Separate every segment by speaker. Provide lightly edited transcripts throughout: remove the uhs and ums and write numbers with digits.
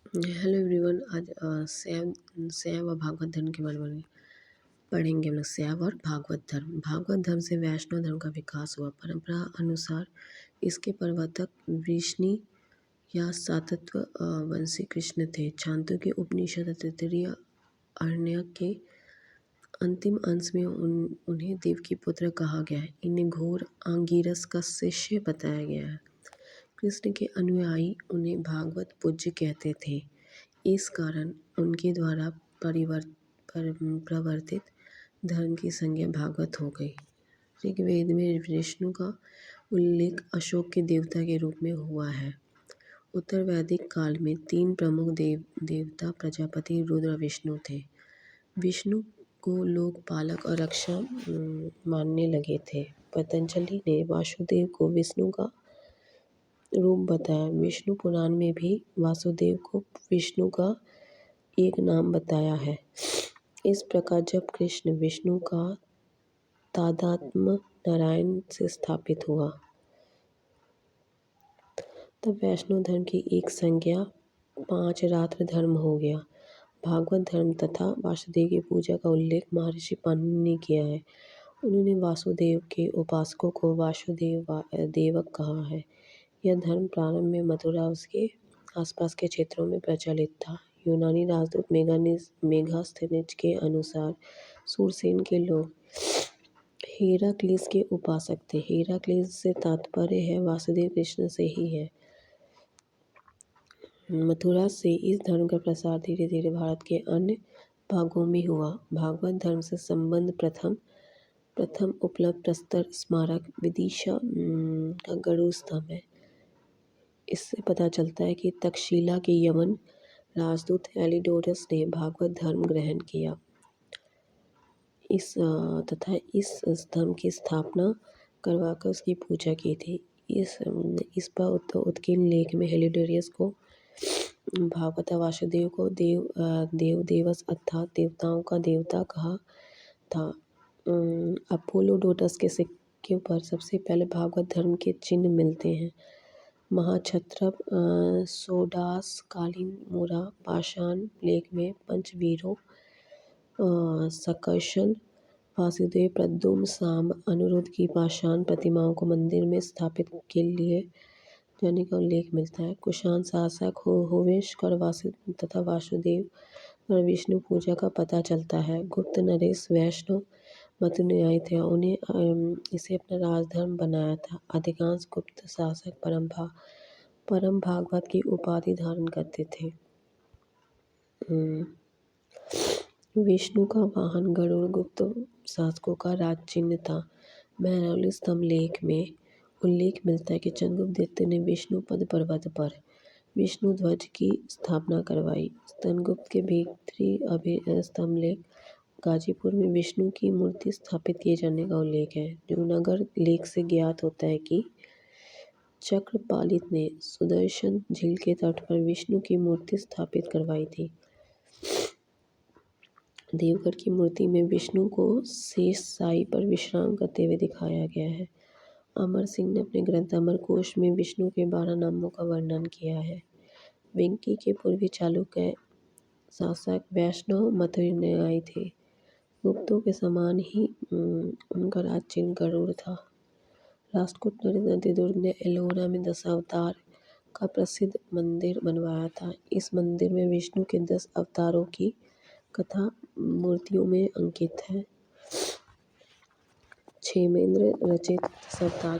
Speaker 1: Hello everyone. आज शैव और भागवत धर्म के बारे में पढ़ेंगे। हम लोग शैव और भागवत धर्म। भागवत धर्म से वैष्णव धर्म का विकास हुआ। परंपरा अनुसार इसके प्रवर्तक वृष्णि या सातत्व वंशी कृष्ण थे। छांदोग्य उपनिषद तैत्तिरीय आरण्यक के अंतिम अंश में उन्हें देव की पुत्र कहा गया है। इन्हें घोर आंगिरस का शिष्य बताया गया है। कृष्ण के अनुयायी उन्हें भागवत पूज्य कहते थे। इस कारण उनके द्वारा प्रवर्तित धर्म की संज्ञा भागवत हो गई। ऋग्वेद में विष्णु का उल्लेख अशोक के देवता के रूप में हुआ है। उत्तर वैदिक काल में तीन प्रमुख देवता प्रजापति, रुद्र और विष्णु थे। विष्णु को लोग पालक और रक्षा मानने लगे थे। पतंजलि ने वासुदेव को विष्णु का रूप बताया। विष्णु पुराण में भी वासुदेव को विष्णु का एक नाम बताया है। इस प्रकार जब कृष्ण विष्णु का तादात्म्य नारायण से स्थापित हुआ, तब वैष्णव धर्म की एक संज्ञा 5 रात्र धर्म हो गया। भागवत धर्म तथा वासुदेव की पूजा का उल्लेख महर्षि पाणिनि ने किया है। उन्होंने वासुदेव के उपासकों को वासुदेव देवक कहा है। यह धर्म प्रारंभ में मथुरा उसके आसपास के क्षेत्रों में प्रचलित था। यूनानी राजदूत मेगास्थनीज के अनुसार सूरसेन के लोग हेराक्लिस के उपासक थे। हेराक्लिस से तात्पर्य है वासुदेव कृष्ण से ही है। मथुरा से इस धर्म का प्रसार धीरे धीरे भारत के अन्य भागों में हुआ। भागवत धर्म से संबंध प्रथम उपलब्ध प्रस्तर स्मारक विदिशा का गरुड़ स्तंभ है। इससे पता चलता है कि तक्षशिला के यमन राजदूत हेलिडोरस ने भागवत धर्म ग्रहण किया। इस स्तंभ की स्थापना करवाकर उसकी पूजा की थी। इस पर उत्कीर्ण लेख में हेलिडोरस को भागवत वासुदेव को देवदेवस अर्थात देवताओं का देवता कहा था। अपोलोडोटस के सिक्के पर सबसे पहले भागवत धर्म के चिन्ह मिलते हैं। महाक्षत्रप सोडास कालीन मोरा पाषाण लेख में पंचवीरों सकर्षण, वासुदेव, प्रद्युम्न, साम्ब, अनिरुद्ध की पाषाण प्रतिमाओं को मंदिर में स्थापित के लिए जाने का उल्लेख मिलता है। कुषाण शासक होवेशकर तथा वासुदेव और विष्णु पूजा का पता चलता है। गुप्त नरेश वैष्णव मत अनुयायी थे। उन्हें इसे अपना राजधर्म बनाया था। अधिकांश गुप्त शासक परम भागवत की उपाधि धारण करते थे। विष्णु का वाहन गरुड़ गुप्त शासकों का राज चिन्ह था। महरौली स्तंभ लेख में उल्लेख मिलता है कि चंद्रगुप्त द्वितीय ने विष्णु पद पर्वत पर विष्णु ध्वज की स्थापना करवाई। चंद्रगुप्त के भीतरी स्तंभ लेख गाजीपुर में विष्णु की मूर्ति स्थापित किए जाने का उल्लेख है। जूनागढ़ लेख से ज्ञात होता है कि चक्रपालित ने सुदर्शन झील के तट पर विष्णु की मूर्ति स्थापित करवाई थी। देवगढ़ की मूर्ति में विष्णु को शेष साई पर विश्राम करते हुए दिखाया गया है। अमर सिंह ने अपने ग्रंथ अमरकोश में विष्णु के 12 नामों का वर्णन किया है। वेंकी के पूर्वी चालुक्य शासक वैष्णव मत अनुयायी थे। गुप्तों के समान ही उनका राज चिन्ह गरुड़ था। राष्ट्रकूट नरेंद्र दुर्ग ने एलोरा में दशावतार का प्रसिद्ध मंदिर बनवाया था। इस मंदिर में विष्णु के 10 अवतारों की कथा मूर्तियों में अंकित है। क्षेमेंद्र रचित दशावतार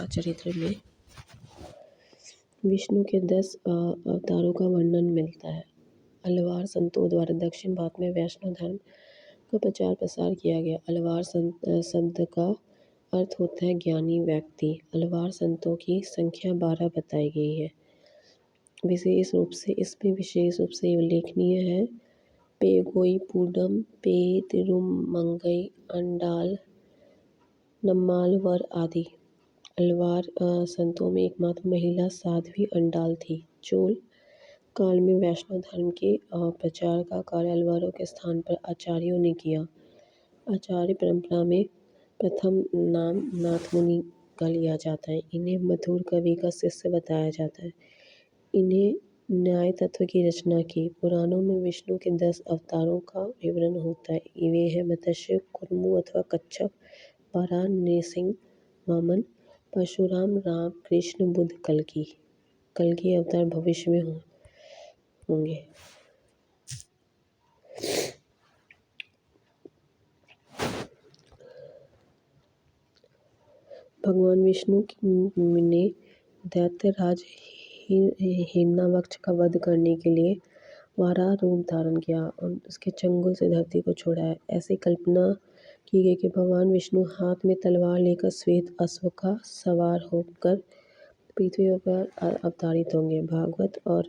Speaker 1: चरित्र में विष्णु के 10 अवतारों का वर्णन मिलता है। अलवार संतों द्वारा दक्षिण भारत में वैष्णव धर्म का प्रचार प्रसार किया गया। अलवार शब्द का अर्थ होता है ज्ञानी व्यक्ति। अलवार संतों की संख्या 12 बताई गई है। इसमें विशेष रूप से उल्लेखनीय है पेगोई पूडम, पे तिरुमंगई, अंडाल, नम्मालवर आदि। अलवार संतों में एकमात्र महिला साध्वी अंडाल थी। चोल काल में वैष्णव धर्म के प्रचार का कार्य अलवारों के स्थान पर आचार्यों ने किया। आचार्य परंपरा में प्रथम नाम नाथमुनि का लिया जाता है। इन्हें मधुर कवि का शिष्य बताया जाता है। इन्हें न्याय तत्व की रचना की। पुराणों में विष्णु के 10 अवतारों का विवरण होता है। वे हैं मत्स्य, कुर्मु अथवा कच्छप, वराह, नृसिंह, वामन, परशुराम, राम, कृष्ण, बुद्ध, कल्कि। कल्कि अवतार भविष्य में होंगे। भगवान विष्णु ने दैत्यराज हिरण्यवक्ष का वध करने के लिए वाराह रूप धारण किया और उसके चंगुल से धरती को छुड़ाया। ऐसी कल्पना की गई कि भगवान विष्णु हाथ में तलवार लेकर श्वेत अश्व का सवार होकर पृथ्वी पर अवतरित होंगे। भागवत और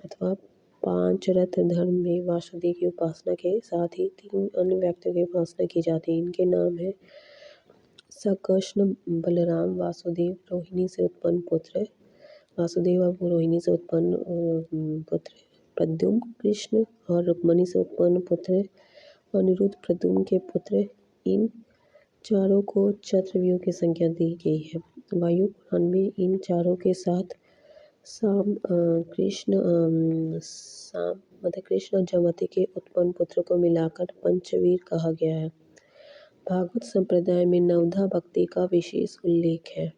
Speaker 1: अथवा पांचरथ धर्म में वासुदेव की उपासना के साथ ही 3 अन्य व्यक्तियों की उपासना की जाती है। इनके नाम है सकृष्ण, बलराम, वासुदेव, रोहिणी से उत्पन्न पुत्र, वासुदेव और रोहिणी से उत्पन्न पुत्र प्रद्युम्न, कृष्ण और रुक्मिणी से उत्पन्न पुत्र अनिरुद्ध, प्रद्युम्न के पुत्र। इन चारों को चतुर्व्यूह की संज्ञा दी गई है। वायु पुराण में इन चारों के साथ कृष्ण और जमती के उत्पन्न पुत्र को मिलाकर पंचवीर कहा गया है। भागवत संप्रदाय में नवधा भक्ति का विशेष उल्लेख है।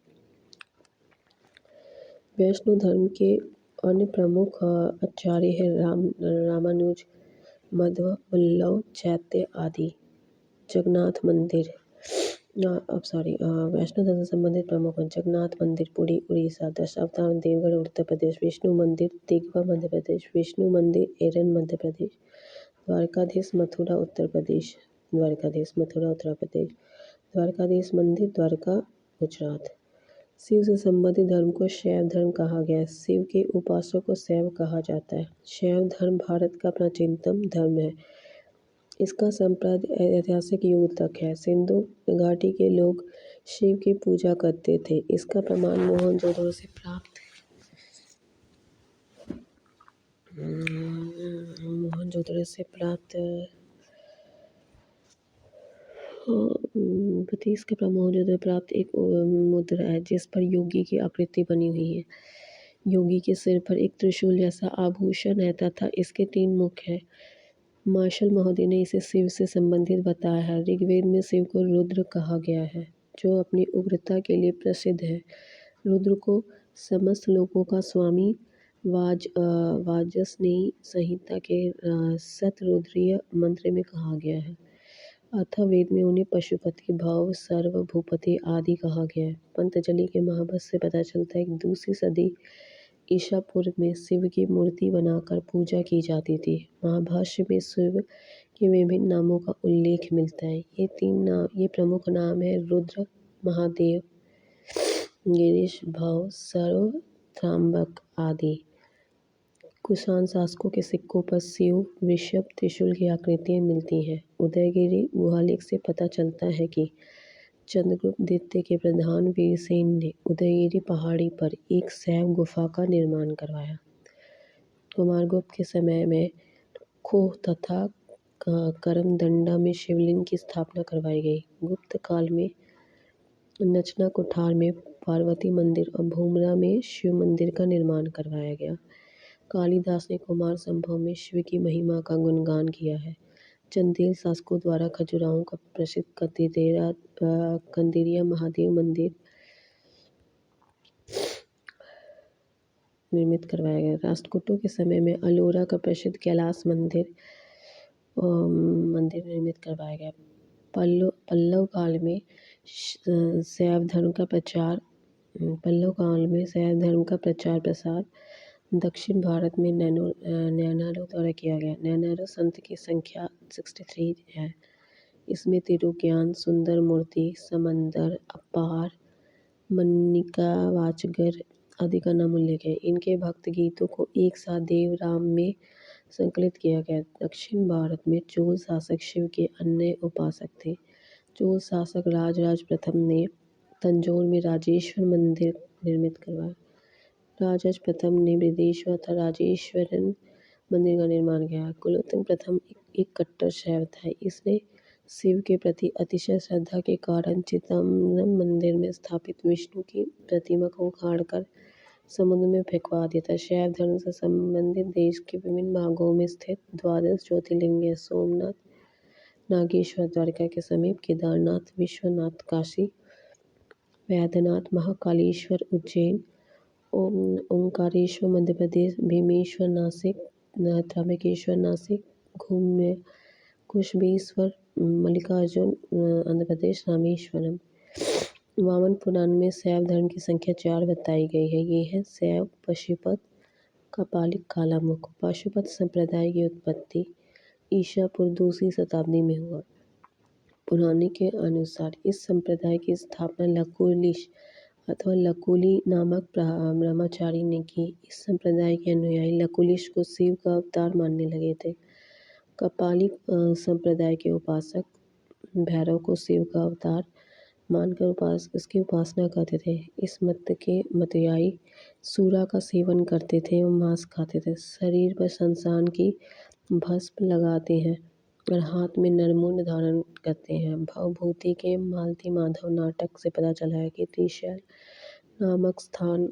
Speaker 1: वैष्णव धर्म के अन्य प्रमुख आचार्य हैं रामानुज, मध्व, वल्लभ, चैत्य आदि। जगन्नाथ मंदिर वैष्णव धर्म से संबंधित प्रमुख हैं। जगन्नाथ मंदिर पुरी उड़ीसा, दशावतार देवगढ़ उत्तर प्रदेश, विष्णु मंदिर दिघवा मध्य प्रदेश, विष्णु मंदिर एरन मध्य प्रदेश, द्वारकाधीश मथुरा उत्तर प्रदेश, द्वारकाधीश मंदिर द्वारका गुजरात। शिव से संबंधित धर्म को शैव धर्म कहा गया है। शिव के उपासक को शैव कहा जाता है। शैव धर्म भारत का प्राचीनतम धर्म है। इसका संप्रद ऐतिहासिक युग तक है। सिंधु घाटी के लोग शिव की पूजा करते थे। इसका प्रमाण मोहनजोदड़ो से प्राप्त इसका प्रमाण मोहनजोदड़ो प्राप्त एक मुद्रा है जिस पर योगी की आकृति बनी हुई है। योगी के सिर पर एक त्रिशूल जैसा आभूषण है तथा इसके 3 मुख हैं। मार्शल महोदय ने इसे शिव से संबंधित बताया है। ऋग्वेद में शिव को रुद्र कहा गया है जो अपनी उग्रता के लिए प्रसिद्ध है। रुद्र को समस्त लोकों का स्वामी वाजसनेयी संहिता के शतरुद्रीय मंत्र में कहा गया है। अथर्ववेद वेद में उन्हें पशुपति, भव, सर्व, भूपति आदि कहा गया है। पतंजलि के महाभाष्य से पता चलता है कि 2वीं सदी ईसा पूर्व में शिव की मूर्ति बनाकर पूजा की जाती थी। महाभाष्य में शिव के विभिन्न नामों का उल्लेख मिलता है। ये प्रमुख नाम है रुद्र, महादेव, गिरीश, भव, सर्व, त्रांबक आदि। कुषाण शासकों के सिक्कों पर शिव, वृषभ, त्रिशूल की आकृतियाँ मिलती हैं। उदयगिरि गुहालेख से पता चलता है कि चंद्रगुप्त द्वितीय के प्रधान वीरसेन ने उदयगिरि पहाड़ी पर एक शैव गुफा का निर्माण करवाया। कुमारगुप्त के समय में खोह तथा करमदंडा में शिवलिंग की स्थापना करवाई गई। गुप्त काल में नचना कुठार में पार्वती मंदिर और भूमरा में शिव मंदिर का निर्माण करवाया गया। कालिदास ने कुमार संभव में शिव की महिमा का गुणगान किया है। चंदेल शासकों द्वारा खजुराहो का प्रसिद्ध कंदिरिया महादेव मंदिर निर्मित करवाया गया। राष्ट्रकूटों के समय में अलोरा का प्रसिद्ध कैलाश मंदिर निर्मित करवाया गया। पल्लव काल में शैव धर्म का प्रचार प्रसार दक्षिण भारत में नैनारों द्वारा किया गया। नैनारों संत की संख्या 63 है। इसमें तिरुज्ञान, सुंदर मूर्ति, समंदर, अपार, मन्निका वाचगर आदि का नाम उल्लेख है। इनके भक्त गीतों को एक साथ देवराम में संकलित किया गया। दक्षिण भारत में चोल शासक शिव के अन्य उपासक थे। चोल शासक राजराज प्रथम ने तंजौर में राजेश्वर मंदिर निर्मित करवाया। राजराज प्रथम ने बृहदेश्वर तथा राजेश्वरन मंदिर का निर्माण किया। कुलोत्तुंग प्रथम एक कट्टर शैव था। इसने शिव के प्रति अतिशय श्रद्धा के कारण चिदम्बरम मंदिर में स्थापित विष्णु की प्रतिमा को उखाड़कर समुद्र में फेंकवा दिया था। शैव धर्म से संबंधित देश के विभिन्न भागों में स्थित 12 ज्योतिर्लिंग हैं: सोमनाथ, नागेश्वर द्वारका के समीप, केदारनाथ, विश्वनाथ काशी, वैद्यनाथ, महाकालेश्वर उज्जैन, ओंकारेश्वर मध्य प्रदेश, भीमेश्वर नासिक, त्र्यंबकेश्वर नासिक, कुशवेश्वर मल्लिकार्जुन आंध्र प्रदेश, रामेश्वरम। वामन पुराण में शैव धर्म की संख्या 4 बताई गई है। ये है शैव, पशुपत, कपालिक, कालामुख। पशुपत संप्रदाय की उत्पत्ति ईसा पूर्व 2वीं शताब्दी में हुआ। पुराने के अनुसार इस संप्रदाय की स्थापना लकुलिश अथवा लकुली नामक ब्रह्मचारी ने की। इस संप्रदाय के अनुयायी लकुलिश को शिव का अवतार मानने लगे थे। कपालिक संप्रदाय के उपासक भैरव को शिव का अवतार मानकर इसकी उपासना करते थे। इस मत के अनुयायी सूरा का सेवन करते थे और मांस खाते थे। शरीर पर संसान की भस्म लगाते हैं और हाथ में नरमुंड धारण करते हैं। भवभूति के मालती माधव नाटक से पता चला है कि त्रिशैल नामक स्थान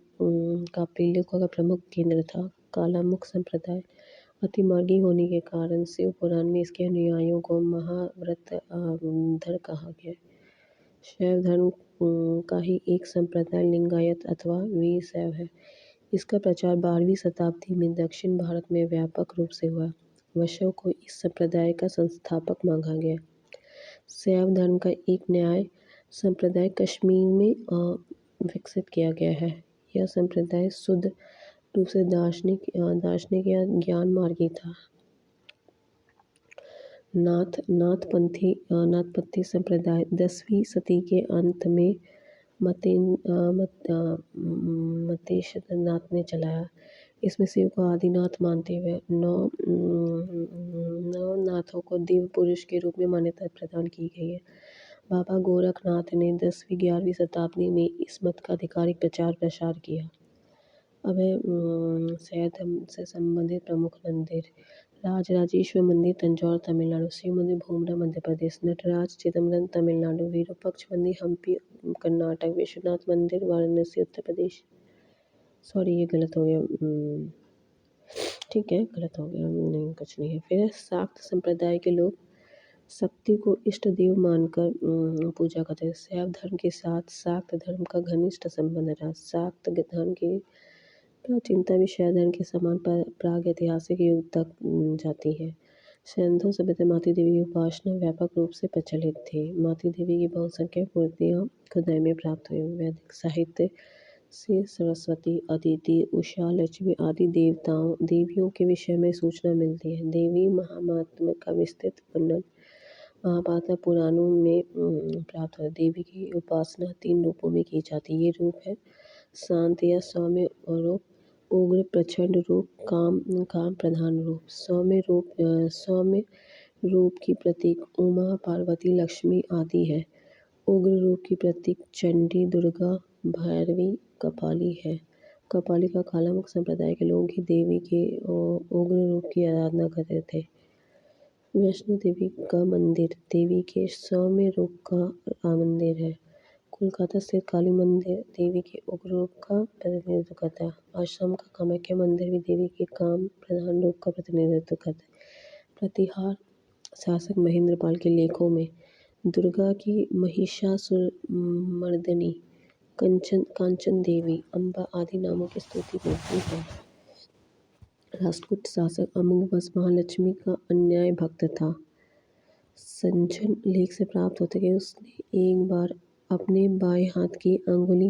Speaker 1: कापालिकों का प्रमुख केंद्र था। कालामुख संप्रदाय अतिमार्गी होने के कारण शिव पुराण में इसके अनुयायियों को महाव्रतधर कहा गया। शैव धर्म का ही एक संप्रदाय लिंगायत अथवा वीरशैव है। इसका प्रचार 12वीं शताब्दी में दक्षिण भारत में व्यापक रूप से हुआ। वैष्णव को इस संप्रदाय का संस्थापक माना गया। शैव धर्म का एक न्याय संप्रदाय कश्मीर में विकसित किया गया है। यह संप्रदाय शुद्ध रूप से दार्शनिक या ज्ञान मार्गी था। नाथपंथी संप्रदाय 10वीं सदी के अंत में मतेशनाथ ने चलाया। इसमें शिव को आदिनाथ मानते हुए 9 नाथों को दिव्य पुरुष के रूप में मान्यता प्रदान की गई है। बाबा गोरखनाथ ने 10वीं-11वीं शताब्दी में इस मत का आधिकारिक प्रचार प्रसार किया। अब है शैव धर्म से संबंधित प्रमुख मंदिर। राजराजेश्वर मंदिर तंजौर तमिलनाडु, शिव मंदिर भूमरा मध्य प्रदेश, नटराज चिदम्बरम तमिलनाडु, विरूपाक्ष मंदिर हम्पी कर्नाटक, विश्वनाथ मंदिर वाराणसी उत्तर प्रदेश। सॉरी ये गलत हो गया, ठीक है गलत हो गया, नहीं कुछ नहीं है। फिर शाक्त संप्रदाय के लोग शक्ति को इष्ट देव मानकर पूजा करते हैं। शैव धर्म के साथ शाक्त धर्म का घनिष्ठ संबंध रहा। शाक्त धर्म की प्राचीनता भी शैव धर्म के समान प्रागैतिहासिक युग तक जाती है। सिंधु सभ्यता माती देवी की उपासना व्यापक रूप से प्रचलित थी। माती देवी की बहुसंख्यक मूर्तियाँ खुदाई में प्राप्त हुई। वैदिक साहित्य से सरस्वती, अदिति, उषा, लक्ष्मी आदि देवियों के विषय में सूचना मिलती है। देवी महात्म्य का विस्तृत वर्णन महाभारत पुराणों में प्राप्त है। देवी की उपासना 3 रूपों में की जाती है। ये रूप है शांत या सौम्य रूप, उग्र प्रचंड रूप, काम प्रधान रूप। सौम्य रूप की प्रतीक उमा, पार्वती, लक्ष्मी आदि है। उग्र रूप की प्रतीक चंडी, दुर्गा, भैरवी, कपाली है। कपाली का कालामुख संप्रदाय के लोग ही देवी के उग्र रूप की आराधना करते थे। वैष्णो देवी का मंदिर देवी के सौम्य रूप का मंदिर है। कोलकाता स्थित काली मंदिर देवी के उग्र रूप का प्रतिनिधित्व करता है। आसाम का कामाख्या मंदिर भी देवी के काम प्रधान रूप का प्रतिनिधित्व करता है। प्रतिहार शासक महेंद्रपाल के लेखों में दुर्गा की महिषासुरमर्दिनी, कांचन देवी, अम्बा आदि नामों की स्तुति मिलती है। राष्ट्रकूट शासक अम्बुबस महालक्ष्मी का अन्याय भक्त था। संजन लेख से प्राप्त होता है कि उसने एक बार अपने बाएं हाथ की अंगुली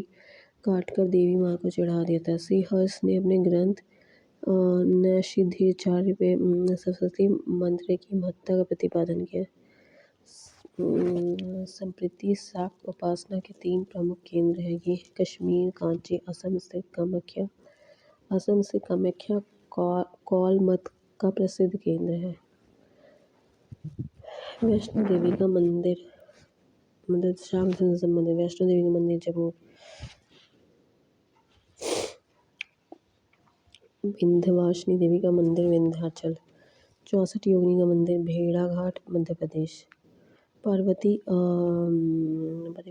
Speaker 1: काटकर देवी माँ को चढ़ा दिया था। श्री हर्ष ने अपने ग्रंथ नैषधीयाचार्य में सरस्वती मंत्र की महत्ता का प्रतिपादन किया। संप्रति शाक्त उपासना के 3 प्रमुख केंद्र हैं। ये कश्मीर, कांची, असम स्थित कामाख्या। असम से कामाख्या कौल मत का प्रसिद्ध केंद्र है। वैष्णो देवी का मंदिर श्याम धन संबंधित। वैष्णो देवी का मंदिर जम्मू। विंध्यवासिनी देवी का मंदिर विंध्याचल। 64 योगिनी का मंदिर भेड़ाघाट मध्य प्रदेश। पार्वती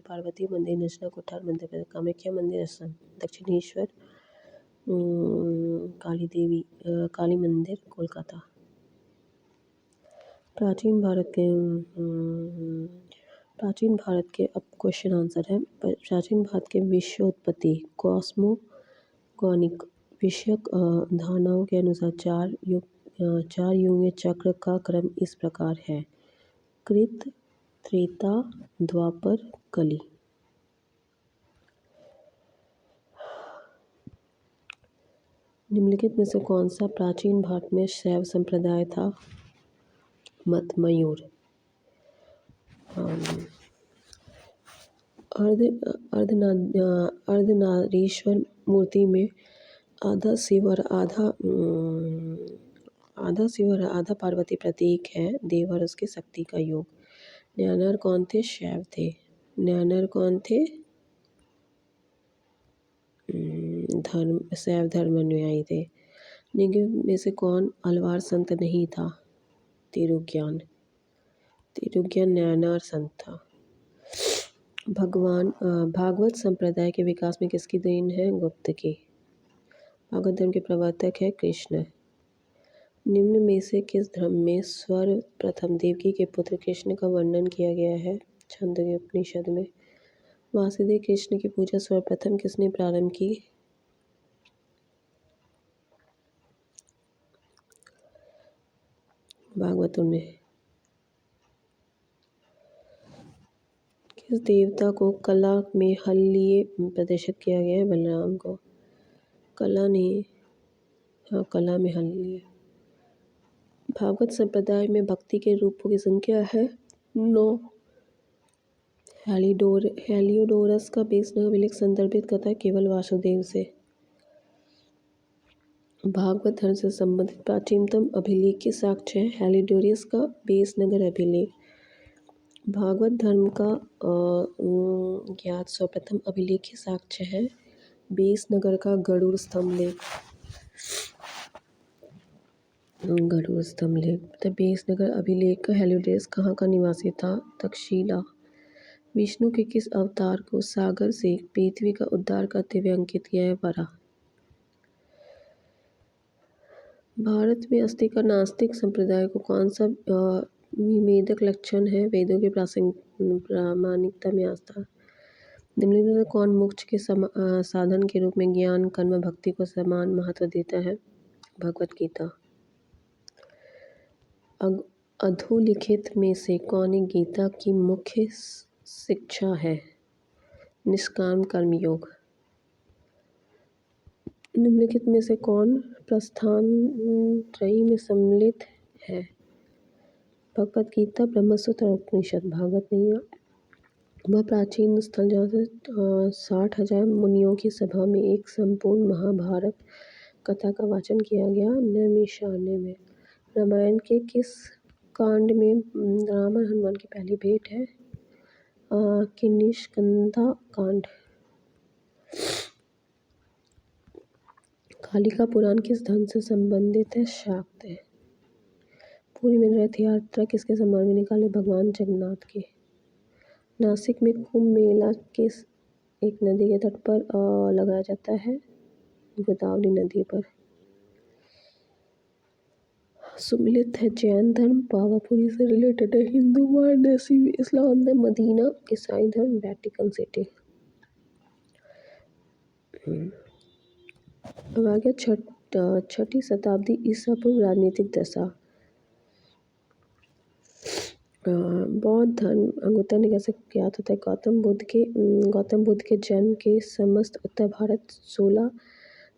Speaker 1: पार्वती मंदिर नचना कोठार मध्य प्रदेश, कामाख्या मंदिर असम, दक्षिणेश्वर काली देवी काली मंदिर कोलकाता। प्राचीन भारत के अब क्वेश्चन आंसर है। प्राचीन भारत के विश्वोत्पत्ति कॉस्मोगॉनिक विषयक धारणाओं के अनुसार चार युगीय चक्र का क्रम इस प्रकार है: कृत, त्रेता, द्वापर, कली। निम्नलिखित में से कौन सा प्राचीन भारत में शैव संप्रदाय था? मत मयूर। अर्धनारीश्वर मूर्ति में आधा शिव और आधा पार्वती प्रतीक है। देव और उसकी शक्ति का योग। न्यानार कौन थे? शैव थे। न्यानार कौन थे? शैव धर्म अनुयायी थे। निम्न में से कौन अलवार संत नहीं था? तिरुज्ञान न्यानार संत था। भागवत संप्रदाय के विकास में किसकी देन है? गुप्त की। भागवत धर्म के प्रवर्तक है कृष्ण। निम्न में से किस धर्म में सर्वप्रथम देवकी के पुत्र कृष्ण का वर्णन किया गया है? छांदोग्य उपनिषद में। वासुदेव कृष्ण की पूजा सर्वप्रथम किसने प्रारंभ की? भागवतों ने। किस देवता को कला में हल लिए प्रदर्शित किया गया है? बलराम को। कला में हल लिए। भागवत संप्रदाय में भक्ति के रूपों की संख्या है 9। हेलियोडोरस का बेसनगर अभिलेख संदर्भित करता है केवल वासुदेव से। भागवत धर्म से संबंधित प्राचीनतम अभिलेख की साक्ष्य है हेलियोडोरस का बेसनगर अभिलेख। भागवत धर्म का ज्ञात सर्वप्रथम अभिलेख की साक्ष्य है बेसनगर का गरुड़ स्तंभ लेख। बेसनगर अभिलेख का हेलियोडोरस कहाँ का निवासी था? तक्षशिला। विष्णु के किस अवतार को सागर से पृथ्वी का उद्धार करते हुए अंकित किया है? वराह। भारत में आस्तिक और नास्तिक संप्रदाय को कौन सा विभेदक लक्षण है? वेदों की प्रामाणिकता में आस्था। निम्नलिखित में कौन मोक्ष के साधन के रूप में ज्ञान, कर्म, भक्ति को समान महत्व देता है? भगवत गीता। अधोलिखित में से कौन गीता की मुख्य शिक्षा है? निष्काम कर्मयोग। निम्नलिखित में से कौन प्रस्थान त्रयी में सम्मिलित है? भगवत गीता, ब्रह्मसूत्र और उपनिषद। भागवत नहीं है। वह प्राचीन स्थल जहाँ से 60,000 मुनियों की सभा में एक संपूर्ण महाभारत कथा का वाचन किया गया। नैमिषारण्य में। रामायण के किस कांड में राम और हनुमान की पहली भेंट है? किष्किंधा कांड। कालिका पुराण किस धर्म से संबंधित है? शाक्त है। पूरी में रथ यात्रा किसके सम्मान में निकाले? भगवान जगन्नाथ के। नासिक में कुंभ मेला किस एक नदी के तट पर लगाया जाता है? गोदावरी नदी पर। सुमिलित है जैन धर्म पावापुरी से रिलेटेड है। हिंदू वाराणसी, इस्लाम धर्म मदीना, ईसाई धर्म वेटिकन सिटी। अब आ गया छठी शताब्दी ईसा पूर्व राजनीतिक दशा। बौद्ध धर्म अंगुत्तर ने कैसे ज्ञात होता है? गौतम बुद्ध के जन्म के समस्त उत्तर भारत 16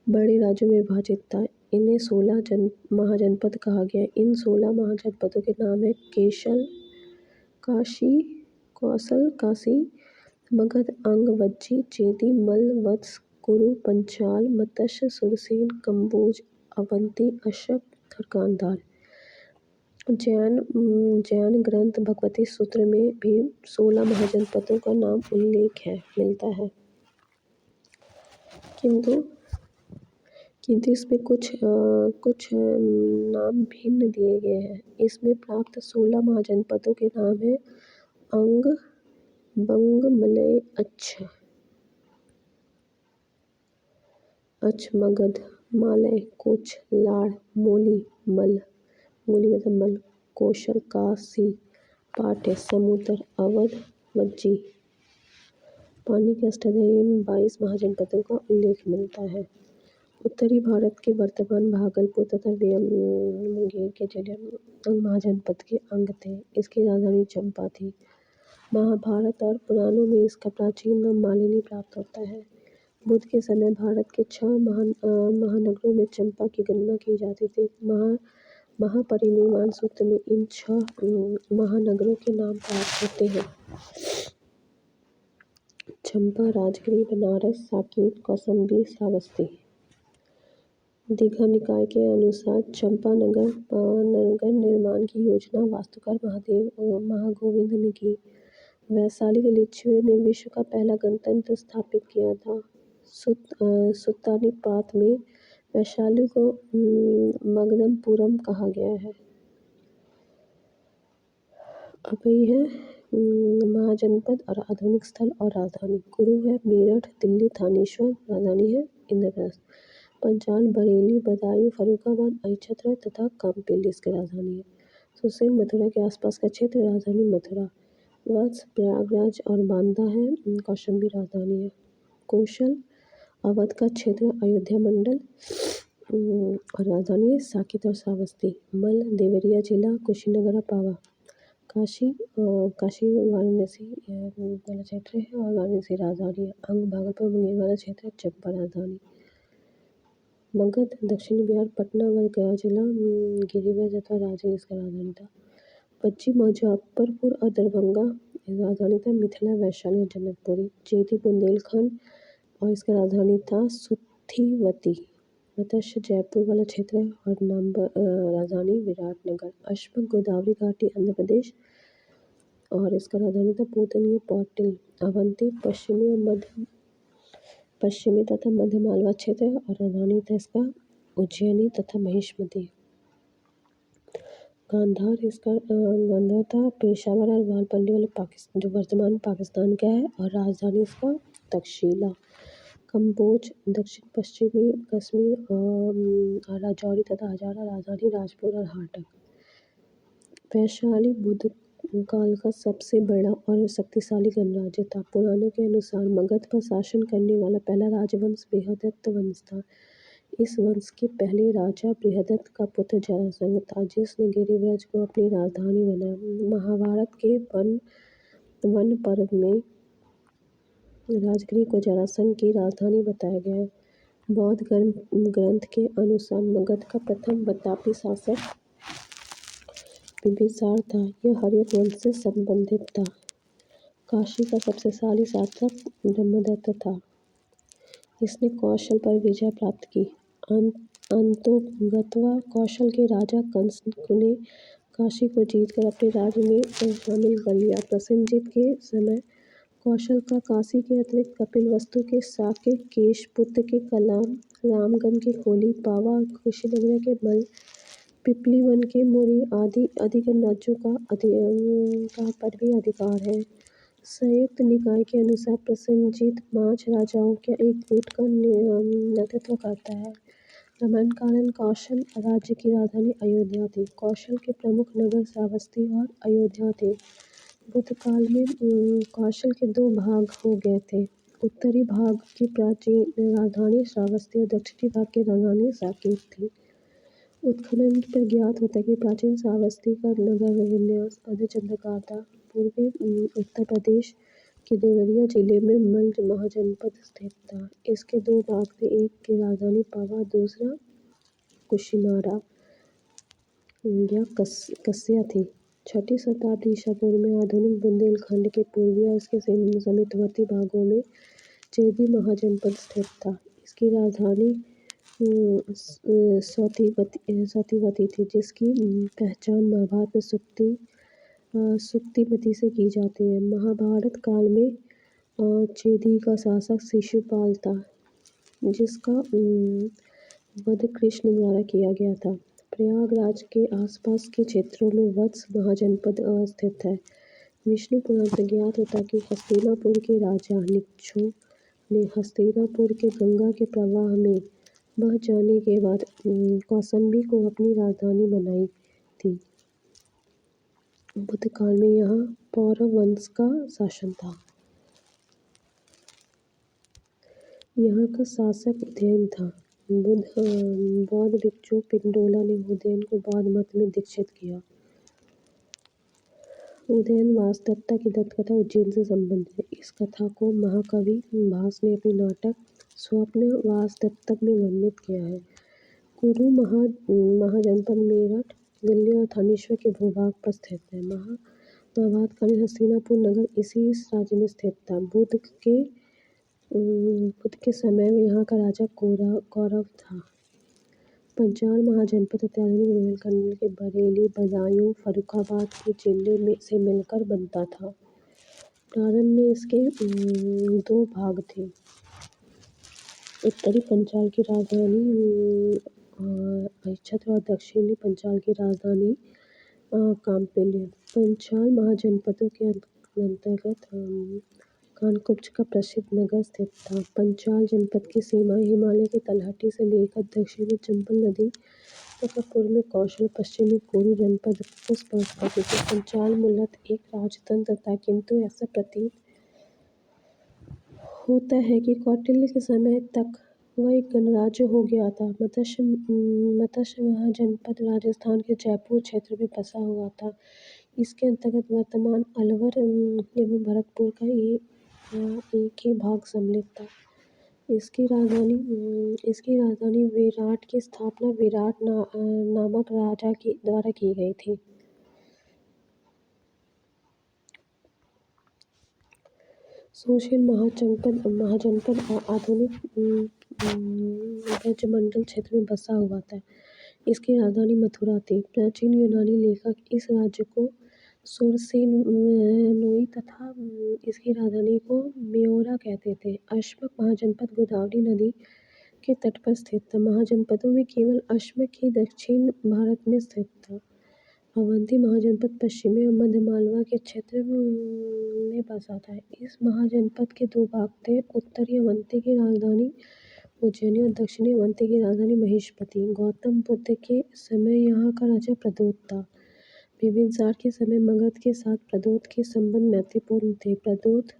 Speaker 1: बड़े राज्यों में विभाजित था। इन्हें 16 महाजनपद कहा गया। इन 16 महाजनपदों के नाम है कौशल, काशी, मगध, अंग, वज्जी, चेदी, मल्ल, वत्स, कुरु, पंचाल, मत्स्य, सुरसेन, कम्बोज, अवंती, अशक और गांधार। जैन ग्रंथ भगवती सूत्र में भी 16 महाजनपदों का नाम उल्लेख मिलता है। किंतु इसमें कुछ नाम भिन्न दिए गए हैं। इसमें प्राप्त 16 महाजनपदों के नाम है अंग, बंग, मलय, अच्छ, मगध, मालय, कोच, लाड़, मोली, मल, मोली मतलब मल, कौशल, काशी, पाठ्य, समुद्र, अवध, वज्जी। पानी के अष्टाध्यायी में 22 महाजनपदों का उल्लेख मिलता है। उत्तरी भारत के वर्तमान भागलपुर तथा मुंगेर के जिले महाजनपद के अंग थे। इसकी राजधानी चंपा थी। महाभारत और पुराणों में इसका प्राचीन नाम मालिनी प्राप्त होता है। बुद्ध के समय भारत के 6 महानगरों में चंपा की गणना की जाती थी। महापरिनिर्वाण सूत्र में इन 6 महानगरों के नाम प्राप्त होते हैं। चंपा, राजगिरी, बनारस, साकेत, कौशाम्बी, श्रावस्ती। दीघा निकाय के अनुसार चंपा नगर निर्माण की योजना वास्तुकार महागोविंद ने की। वैशाली के लिच्छवियों ने विश्व का पहला गणतंत्र स्थापित किया था। सुत्तानीपात में वैशाली को मगधपुरम कहा गया है। अब ये है महाजनपद और आधुनिक स्थल और राजधानी। गुरु है मेरठ, दिल्ली, थानेश्वर। राजधानी है इंद्रप्रस्थ। पंचाल, बरेली, बदायूं, फर्रुखाबाद, अहिच्छत्र तथा कामपेली इसकी राजधानी है। सुसैन, मथुरा के आसपास का क्षेत्र। राजधानी मथुरा। वत्स, प्रयागराज और बांदा है। कौशाम्बी राजधानी है। कौशल, अवध का क्षेत्र, अयोध्या मंडल और राजधानी है साकेत और श्रावस्ती। मल, देवरिया जिला, कुशीनगर, पावा। काशी वाराणसी वाला क्षेत्र है और वाराणसी राजधानी है। अंग, भागलपुर मुंगेर वाला क्षेत्र, चंपा राजधानी। मगध, दक्षिण बिहार, पटना व गया जिला, गिरिराज तथा राजगीर इसका राजधानी था। वज्जी, मुजफ्फरपुर और दरभंगा राजधानी था। मिथिला, वैशाली और जनकपुरी। चेदी, बुंदेलखंड और इसका राजधानी था सुथिवती। मत्स्य, जयपुर वाला क्षेत्र है और राजधानी विराटनगर। अश्व, गोदावरी घाटी, आंध्र प्रदेश और इसका राजधानी था पूतनी पाटिल। अवंती, पश्चिमी तथा मध्य मालवा क्षेत्र और राजधानी था इसका उज्जैनी तथा महिष्मती। गांधार था पेशावर और रावलपिंडी वाले पाकिस्तान जो वर्तमान पाकिस्तान का है और राजधानी इसका तक्षशिला। कंबोज, दक्षिण पश्चिमी कश्मीर और राजौरी तथा हजारा। राजधानी राजपुर और हाटक। वैशाली बुद्ध काल का सबसे बड़ा और शक्तिशाली गणराज्य था। पुराणों के अनुसार मगध पर शासन करने वाला पहला राजवंश बृहदत्त वंश था। इस वंश के पहले राजा बृहदत्त का पुत्र जरासंध था, जिसने गिरिव्रज को अपनी राजधानी बनाया। महाभारत के वन पर्व में राजगिरी को जरासंध की राजधानी बताया गया है। बौद्ध ग्रंथ के अनुसार मगध का प्रथम प्रतापी शासक बिंबिसार था। यह हर्यक वंश से संबंधित था। काशी का सबसे शाली शासक ब्रह्मदत्त था। इसने कौशल पर विजय प्राप्त की। अंततोगत्वा कौशल के राजा कंस ने काशी को जीतकर अपने राज्य में शामिल कर लिया। प्रसेनजीत के समय कौशल का काशी के अतिरिक्त कपिलवस्तु के साकेत, केशपुत्र के कलाम, रामगढ़ के कोली, पावा, कुशीनगर के मल, पिपलीवन के मुरी आदि अधिकतर राज्यों का पर भी अधिकार है। संयुक्त निकाय के अनुसार प्रसेनजीत 5 राजाओं के एक गुट का नेतृत्व करता है। रामायण कालीन कौशल राज्य की राजधानी अयोध्या थी। कौशल के प्रमुख नगर श्रावस्ती और अयोध्या थे। बुद्ध काल में कौशल के 2 भाग हो गए थे। उत्तरी भाग की प्राचीन राजधानी श्रावस्ती और दक्षिणी भाग की राजधानी साकेत थी। उत्खनन पर ज्ञात होता है कि प्राचीन श्रावस्ती का नगर विन्यास अर्धचंद्राकार था। पूर्वी उत्तर प्रदेश के देवरिया जिले में मल महाजनपद स्थित था। इसके 2 भाग थे, एक की राजधानी पावा, दूसरा कुशीनारा या कस्या थी। 6ठी शताब्दी ईसा पूर्व में आधुनिक बुंदेलखंड के पूर्वी और इसके समीपवर्ती भागों में चेदी महाजनपद स्थित था। इसकी राजधानी सौतिवती थी, जिसकी पहचान महाभारत में सुक्तिमती से की जाती है। महाभारत काल में चेदी का शासक शिशुपाल था, जिसका वध कृष्ण द्वारा किया गया था। प्रयागराज के आसपास के क्षेत्रों में वत्स महाजनपद स्थित है। विष्णु पुराण से ज्ञात होता है कि हस्तिनापुर के राजा निक्षु ने हस्तिनापुर के गंगा के प्रवाह में बह जाने के बाद कौसंबी को अपनी राजधानी बनाई थी। बुद्ध काल में यहाँ पौरव वंश का शासन था। यहाँ का शासक उदयन था। बौद्ध भिक्षु पिंडोला ने उदयन को बौद्ध मत में दीक्षित किया। उदयन वासदत्ता की दंतकथा उज्जैन से संबंधित है। इस कथा को महाकवि भास ने अपने नाटक स्वप्न वासदत्तक में वर्णित किया है। कुरु महाजनपद मेरठ, दिल्ली और थानेश्वर के भूभाग पर स्थित है। महाभारतकालीन हस्तिनापुर नगर इसी राज्य में स्थित था। बुद्ध के समय में यहाँ का राजा कौरव था। पंचाल महाजनपद अत्याधुनिक बुंदेलखंड के बरेली, बदायूं, फर्रुखाबाद के जिले में से मिलकर बनता था। प्रारंभ में इसके 2 भाग थे। उत्तरी पंचाल की राजधानी अहिच्छत्र और दक्षिणी पंचाल की राजधानी काम्पिल्य। पंचाल महाजनपदों के अंतर्गत कानकुब्ज का प्रसिद्ध नगर स्थित था। पंचाल जनपद की सीमाएं हिमालय की तलहटी से लेकर दक्षिण में चंबल नदी तथा पूर्व में कौशल, पश्चिम में कुरु जनपद को स्पर्श करती थी। पंचाल मूलतः एक राजतंत्र था, किंतु ऐसा प्रतीत होता है कि कौटिल्य के समय तक वह एक गणराज्य हो गया था। मत्स्य महाजनपद राजस्थान के जयपुर क्षेत्र में बसा हुआ था। इसके अंतर्गत वर्तमान अलवर एवं भरतपुर का एक ही भाग सम्मिलित था। इसकी राजधानी विराट की स्थापना विराट नामक राजा द्वारा की गई थी। सोशल महाजनपद आधुनिक ब्रजमंडल क्षेत्र में बसा हुआ था। इसकी राजधानी मथुरा थी। प्राचीन यूनानी लेखक इस राज्य को सोरसेनोई तथा इसकी राजधानी को मेओरा कहते थे। अश्मक महाजनपद गोदावरी नदी के तट पर स्थित था। महाजनपदों में केवल अश्मक ही दक्षिण भारत में स्थित था। अवंती महाजनपद पश्चिमी और मध्य मालवा के क्षेत्र में बसा था। इस महाजनपद के 2 भाग थे। उत्तरी अवंती की राजधानी उज्जैनी और दक्षिणी अवंती की राजधानी महिष्मती। गौतम बुद्ध के समय यहाँ का राजा प्रद्योत था। बिंबिसार के समय मगध के साथ प्रद्योत के संबंध मैत्रीपूर्ण थे। प्रद्योत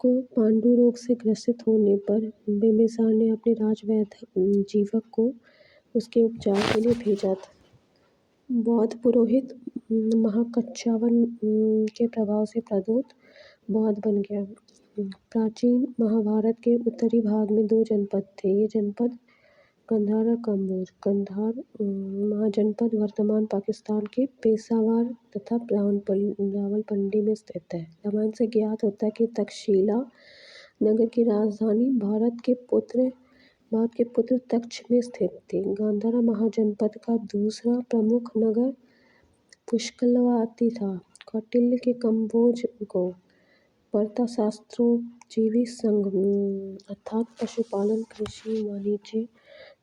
Speaker 1: को पांडु रोग से ग्रसित होने पर बिंबिसार ने अपने राजवैद्य जीवक को उसके उपचार के लिए भेजा था। बौद्ध पुरोहित महाकच्छावन के प्रभाव से प्रद्योत बौद्ध बन गया। प्राचीन महाभारत के उत्तरी भाग में 2 जनपद थे। ये जनपद कंधार और कम्बोज। कंधार महाजनपद वर्तमान पाकिस्तान के पेशावर तथा रावलपिंडी में स्थित है। रामायण से ज्ञात होता है कि तक्षशिला नगर की राजधानी भारत के पुत्र तक्ष में स्थित थी। गांधार महाजनपद का दूसरा प्रमुख नगर पुष्कलवाती था। कौटिल्य के कम्बोज को अर्थशास्त्रोपजीवी संघ अर्थात पशुपालन, कृषि, वाणिज्य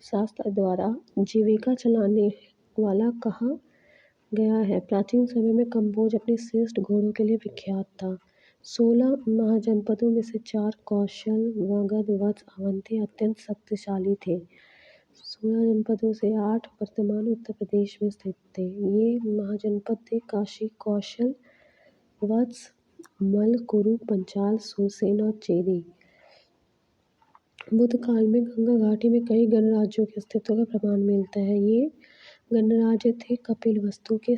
Speaker 1: शास्त्र द्वारा जीविका चलाने वाला कहा गया है। प्राचीन समय में कम्बोज अपने श्रेष्ठ घोड़ों के लिए विख्यात था। 16 महाजनपदों में से 4 कौशल, मगध, वत्स, अवंती अत्यंत शक्तिशाली थे। 16 जनपदों से 8 वर्तमान उत्तर प्रदेश में स्थित थे। ये महाजनपद थे काशी, कौशल, वत्स, मल, कुरु, पंचाल, सुरसेन और चेदी। बुद्ध काल में गंगा घाटी में कई गणराज्यों के अस्तित्व का प्रमाण मिलता है। ये गणराज्य थे कपिलवस्तु के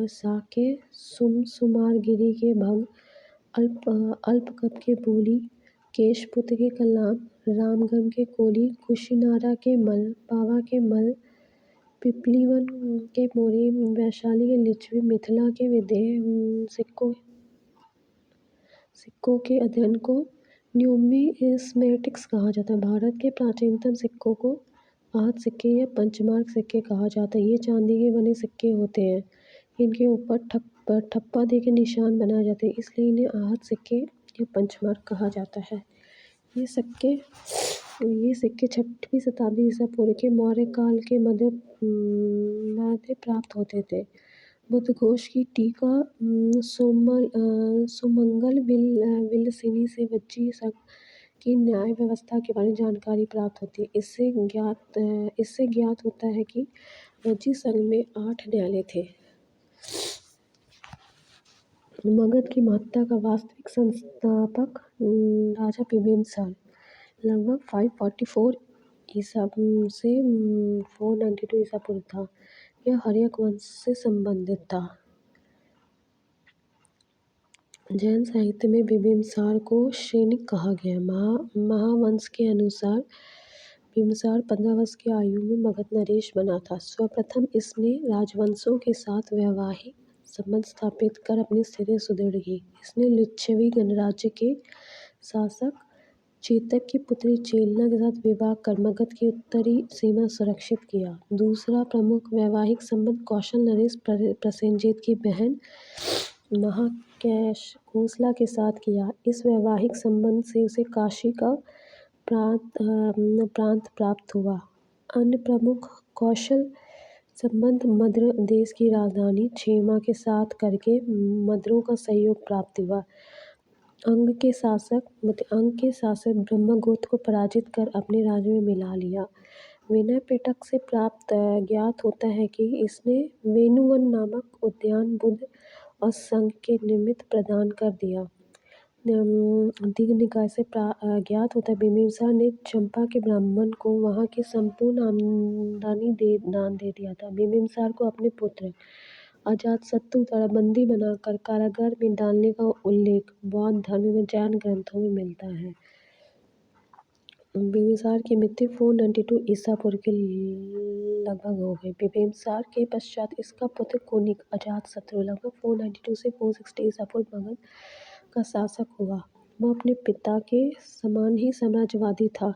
Speaker 1: साक्य, सुमारगिरी के भंग, अल्पकप के बोली, केशपुत्र के कलाम, रामगढ़ के कोली, कुशीनारा के मल, पावा के मल, पिपलीवन के मोरी, वैशाली के लिच्छवी, मिथिला के विदेह सिक्कों के अध्ययन को न्यूमिस्मेटिक्स कहा जाता है। भारत के प्राचीनतम सिक्कों को आहत सिक्के या पंचमार्क सिक्के कहा जाता है। ये चांदी के बने सिक्के होते हैं। इनके ऊपर ठप्पा देकर निशान बनाए जाते हैं, इसलिए इन्हें आहत सिक्के या पंचमार्क कहा जाता है। ये सिक्के 6वीं शताब्दी ईसा पूर्व के मौर्य काल के मध्य प्राप्त होते थे। बुद्धघोष की टीका सुमंगल विलसिनी से वज्जी संघ की न्याय व्यवस्था के बारे में जानकारी प्राप्त होती है। इससे ज्ञात होता है कि वज्जी संघ में 8 न्यायालय थे। मगध की महत्ता का वास्तविक संस्थापक राजा बिंबिसार लगभग 544 ईसा से 492 ईसा पूर्व था। यह हर्यक वंश से संबंधित था। जैन साहित्य में बिंबिसार को सैनिक कहा गया। महावंश के अनुसार बिंबिसार 15 वर्ष की आयु में मगध नरेश बना था। सर्वप्रथम इसने राजवंशों के साथ वैवाहिक संबंध स्थापित कर अपनी स्थिति सुदृढ़ की। इसने लिच्छवी गणराज्य के शासक चेतक की पुत्री चेलना के साथ विवाह कर मगध की उत्तरी सीमा सुरक्षित किया। दूसरा प्रमुख वैवाहिक संबंध कौशल नरेश प्रसेनजीत की बहन महाकोसला के साथ किया। इस वैवाहिक संबंध से उसे काशी का प्रांत प्राप्त हुआ। अन्य प्रमुख कौशल संबंध मद्र देश की राजधानी क्षेमा के साथ करके मद्रों का सहयोग प्राप्त हुआ। अंग के शासक ब्रह्मगोत्र को पराजित कर अपने राज्य में मिला लिया। विनय पिटक से प्राप्त ज्ञात होता है कि इसने वेणुवन नामक उद्यान बुद्ध और संघ के निमित्त प्रदान कर दिया। दीघ निकाय से ज्ञात होता है बिंबिसार ने चंपा के ब्राह्मण को वहां की संपूर्ण आमदनी दान दे दिया था। बिंबिसार को अपने पुत्र अजातशत्रु द्वारा बंदी बनाकर कारागार में डालने का उल्लेख बौद्ध धर्म में जैन ग्रंथों में मिलता है। बिंबिसार की मृत्यु 492 ईसा पूर्व के लगभग हो गई। बिंबिसार के पश्चात इसका पुत्र कुनिक अजातशत्रु लगभग 492 से 460 ईसा पूर्व मगध का शासक हुआ। वह अपने पिता के समान ही साम्राज्यवादी था।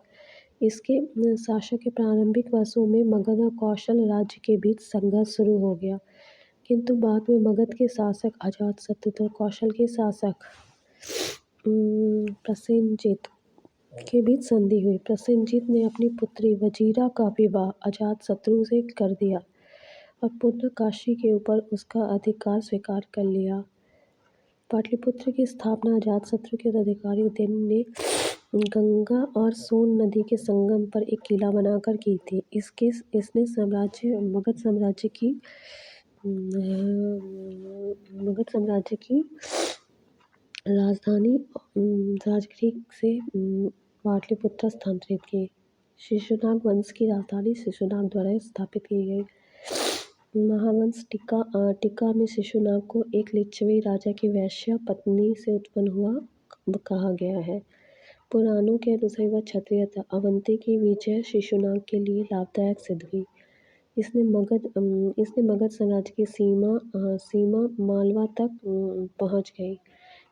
Speaker 1: इसके शासन के प्रारंभिक वर्षों में मगध और कौशल राज्य के बीच संघर्ष शुरू हो गया, किंतु बाद में मगध के शासक अजातशत्रु और कौशल के शासक प्रसेनजीत के बीच संधि हुई। प्रसेनजीत ने अपनी पुत्री वजीरा का विवाह अजातशत्रु से कर दिया और पुनः काशी के ऊपर उसका अधिकार स्वीकार कर लिया। पाटलिपुत्र की स्थापना अजातशत्रु के उत्तराधिकारी उदयन ने गंगा और सोन नदी के संगम पर एक किला बनाकर की थी। इसने मगध साम्राज्य की राजधानी राजगृह से पाटलिपुत्र स्थानांतरित की। शिशुनाग वंश की राजधानी शिशुनाग द्वारा स्थापित की गई। महावंश टीका में शिशुनाग को एक लिच्छवी राजा की वैश्या पत्नी से उत्पन्न हुआ कहा गया है। पुराणों के अनुसार वह क्षत्रिय था। अवंती की विजय शिशुनाग के लिए लाभदायक सिद्ध हुई। इसने मगध साम्राज्य की सीमा मालवा तक पहुंच गई।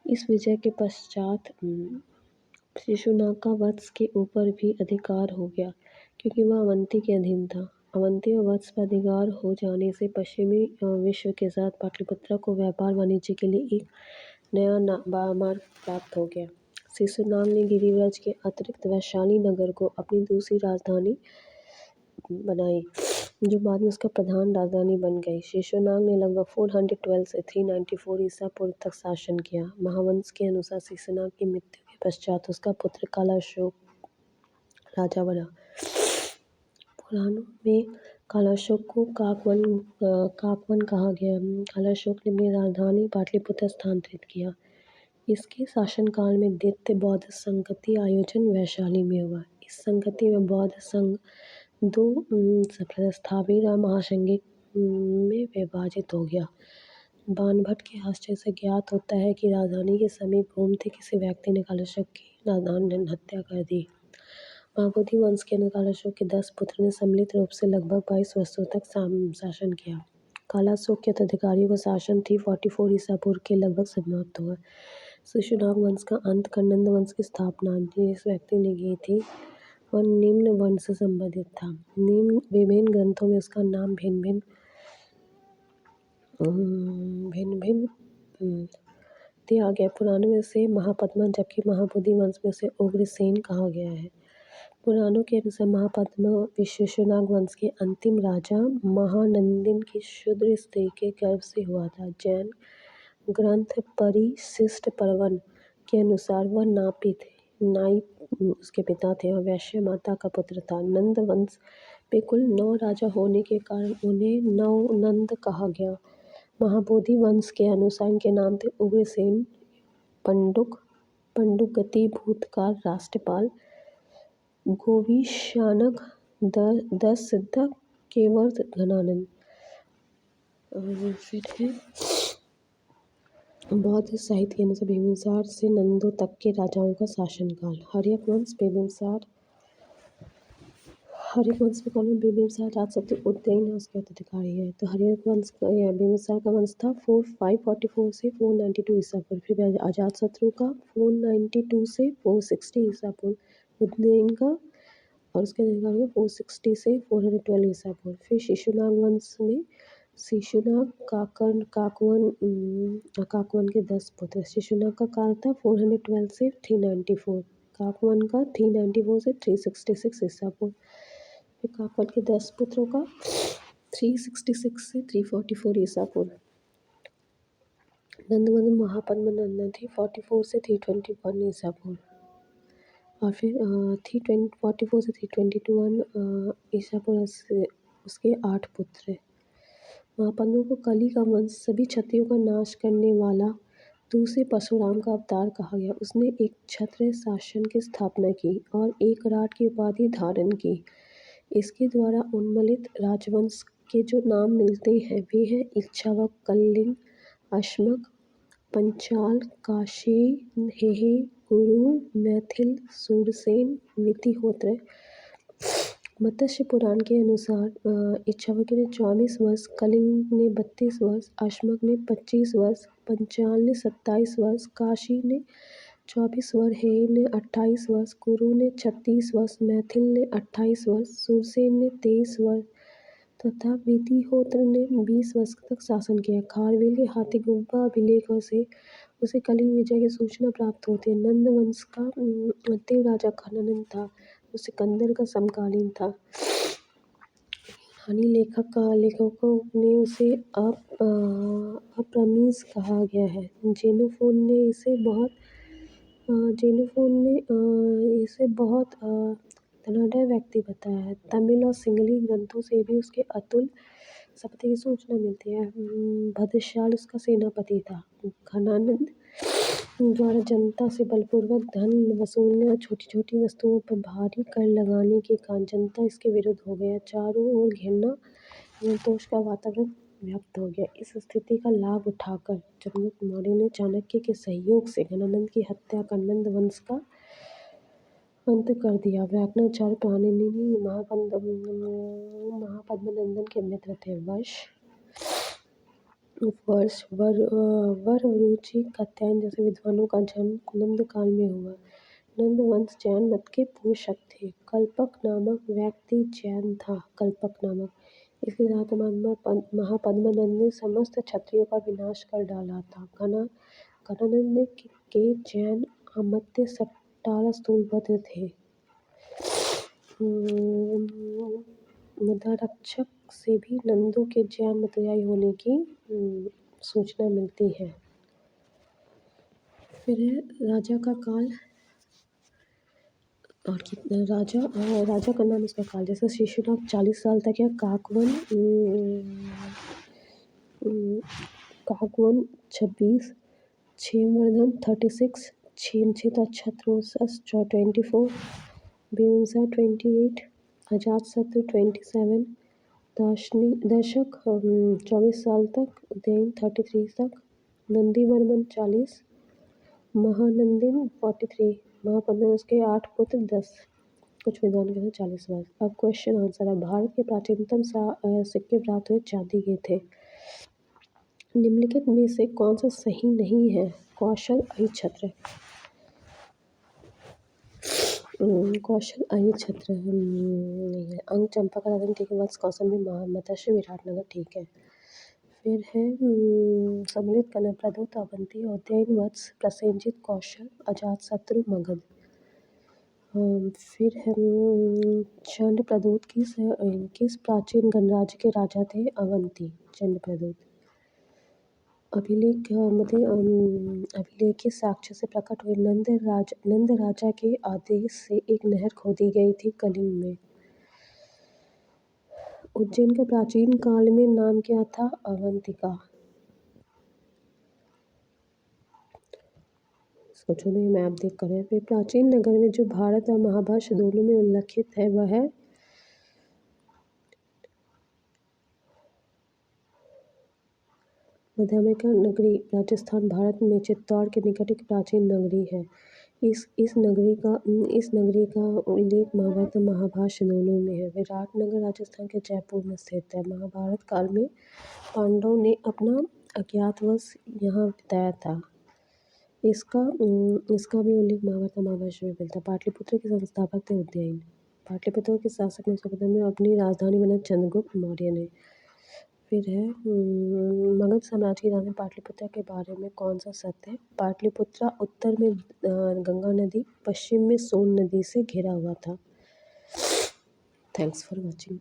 Speaker 1: इस विजय के पश्चात शिशुनाग का वत्स के ऊपर भी अधिकार हो गया, क्योंकि वह अवंती के अधीन था। अवंती और वत्स पर अधिकार हो जाने से पश्चिमी विश्व के साथ पाटलिपुत्र को व्यापार वाणिज्य के लिए एक नया मार्ग प्राप्त हो गया। शिशुनाग ने गिरिव्रज के अतिरिक्त वैशाली नगर को अपनी दूसरी राजधानी बनाई, जो बाद में उसका प्रधान राजधानी बन गई। शिशुनाग ने लगभग 412 से 394 ईसा पूर्व तक शासन किया। महावंश के अनुसार शिशुनाग की मृत्यु के पश्चात उसका पुत्र कालाशोक राजा बना। पुराणों में कालाशोक को काकवन कहा गया। कालाशोक ने अपनी राजधानी पाटलिपुत्र स्थानांतरित किया। इसके शासनकाल में द्वितीय बौद्ध संगति आयोजन वैशाली में हुआ। इस संगति में बौद्ध संघ दो प्रतिस्थापित और महासंघिक में विभाजित हो गया। बाणभट्ट के हत्या से ज्ञात होता है कि राजधानी के समीप घूमते किसी व्यक्ति ने कालाशोक की राजधानी हत्या कर दी। महाबोधि वंश के अनुसार कालाशोक के 10 पुत्र ने सम्मिलित रूप से लगभग 22 वर्षों तक शासन किया। कालाशोक के उत्तराधिकारियों का शासन 344 ईसा पूर्व के लगभग समाप्त हुआ। शिशुनाग वंश का अंत कर नंद वंश की स्थापना जिस व्यक्ति ने की थी वह निम्न वंश से संबंधित था। विभिन्न ग्रंथों में उसका नाम भिन्न दिया गया। पुराणों में उसे महापद्मा जबकि महाबोधि वंश में उसे उग्रसेन कहा गया है। पुराणों के अनुसार महापद्मा विशेषनाग वंश के अंतिम राजा महानंदिन की शूद्र स्त्री के गर्भ से हुआ था। जैन ग्रंथ परिशिष्ट पर्वन के अनुसार वह नाई उसके पिता थे और वैश्य माता का पुत्र था। नंद वंश पे कुल 9 राजा होने के कारण उन्हें नवनंद कहा गया। महाबोधि वंश के अनुसार इनके नाम थे उग्रसेन, पंडुगति भूतकाल राष्ट्रपाल, गोविशानक, दस सिद्धक, केवर्त, घनानंद। फिर है बौद्ध साहित्य के अनुसार बिंबिसार से नंदों तक के राजाओं का शासनकाल। हर्यक वंश में कौन है? बिंबिसार राजसत्य उदयन उसके उत्तराधिकारी है। तो हर्यक वंश का या बिंबिसार का वंश था 544 से 492 ईसा पूर्व। फिर अजातशत्रु का 492 से 460 ईसा पूर्व। उदयन का और उसके अधिकारी 460 से 412 ईसा पूर्व। फिर शिशुनाग वंश में शिशुनाग काकवन के 10 पुत्र। शिशुनाग का काल था 412 से 394। काकवन का 394 से 366 ईसा पूर्व। फिर काकवन के 10 पुत्रों का 366 से 344 ईसा पूर्व। नंदवन महापद्मनंदन थे 44 से 321 ईसा पूर्व। और फिर 344 से 321 ईसा पूर्व उसके 8 पुत्र। महापद्म को कली का वंश सभी क्षत्रियों का नाश करने वाला दूसरे परशुराम का अवतार कहा गया। उसने एक क्षत्रिय शासन की स्थापना की और एक राट की उपाधि धारण की। इसके द्वारा उन्मलित राजवंश के जो नाम मिलते हैं वे हैं इक्ष्वाक, कलिंग, अश्मक, पंचाल, काशी, हेहे, कुरु, मैथिल, सूरसेन, वितिहोत्र। मत्स्य पुराण के अनुसार इक्ष्वाक ने 24 वर्ष, कलिंग ने 32 वर्ष, अश्मक ने 25 वर्ष, पंचाल ने 27 वर्ष, काशी ने 24 वर्ष, हेय ने 28 वर्ष, कुरु ने 36 वर्ष, मैथिल ने 28 वर्ष, सूरसेन ने 23 वर्ष तथा वितिहोत्र ने 20 वर्ष तक शासन किया। खारवेल के हाथी गुम्फा अभिलेखों से उसे कलिंग विजय की सूचना प्राप्त होती है। नंद वंश का अंतिम राजा घनानंद था, वो सिकंदर का समकालीन था। यूनानी लेखकों ने उसे अपरमीज कहा गया है। जेनोफोन ने इसे बहुत धनाढ़ व्यक्ति बताया है। तमिल और सिंहली ग्रंथों से भी उसके अतुल संपत्ति की सूचना मिलती है। भद्रशाल उसका सेनापति था। घनानंद द्वारा जनता से बलपूर्वक धन वसूलने और छोटी छोटी वस्तुओं पर भारी कर लगाने के कारण जनता इसके विरुद्ध हो गया। चारों ओर घृणा संतोष का वातावरण व्याप्त हो गया। इस स्थिति का लाभ उठाकर चंद्रगुप्त मौर्य ने चाणक्य के सहयोग से घनानंद की हत्या कर नंद वंश का अंत कर दिया। व्याकरणाचार्य पाणिनि महापद्मनंदन के मित्र थे। वररुचि कात्यायन जैसे विद्वानों का जन्म नंद काल में हुआ। नंद वंश जैन मत के पोषक थे। कल्पक नामक व्यक्ति जैन था। इसके साथ महापद्मनंद ने समस्त क्षत्रियों का विनाश कर डाला था। घनानंद के जैन अमात्य सटारा स्थूलभद्र थे। मुद्रारक्षक से भी नंदों के जैन अनुयायी होने की सूचना मिलती है। फिर राजा का काल और राजा का नाम उसका काल, जैसे शिशुनाग 40 साल तक या काकवन 26, क्षेमवर्धन 36, क्षेमचित और छत्रौसस 24, बिंबिसार 28, अजातशत्रु 27, दशक 24 साल तक, उदयन 33 तक, नंदीवर्मन 40, महानंदिन 43, महापद्म उसके 8 पुत्र 10, कुछ विद्वान के 40 वर्ष। अब क्वेश्चन आंसर है। भारत के प्राचीनतम सिक्के प्राप्त हुए चांदी के थे। निम्नलिखित में से कौन सा सही नहीं है? कौशल अहि छत्र नहीं है। अंग चंपक राजन ठीक है। वत्स कौशल में मत्स्य विराटनगर ठीक है। फिर है सम्मिलित कन्या प्रदूत अवंती उदयन वत्स प्रसेनजित कौशल अजातशत्रु मगध। फिर है चंद्रप्रद्योत किस प्राचीन गणराज्य के राजा थे? अवंती। चंद्रप्रद्योत। अभिलेख के साक्ष्य से प्रकट हुए नंद राजा के आदेश से एक नहर खोदी गई थी कलिंग में। उज्जैन का प्राचीन काल में नाम क्या था? अवंतिका। इसको चुनिए, मैप देख कर है। फिर प्राचीन नगर में जो भारत और महाभाष्य दोनों में उल्लेखित है वह है मध्यमिका नगरी। राजस्थान भारत में चित्तौड़ के निकट एक प्राचीन नगरी है। इस नगरी का उल्लेख महाभारत और महाभाष्य दोनों में है। विराटनगर राजस्थान के जयपुर में स्थित है। महाभारत काल में पांडवों ने अपना अज्ञातवास यहाँ बिताया था। इसका भी उल्लेख महाभारत और महाभाष्य में मिलता है। पाटलिपुत्र के संस्थापक थे उदयन। पाटलिपुत्र के शासक ने में अपनी राजधानी बनाई चंद्रगुप्त मौर्य ने। फिर है मगध साम्राज्य की राजधानी पाटलिपुत्र के बारे में कौन सा सत्य है? पाटलिपुत्र उत्तर में गंगा नदी, पश्चिम में सोन नदी से घिरा हुआ था। Thanks for watching.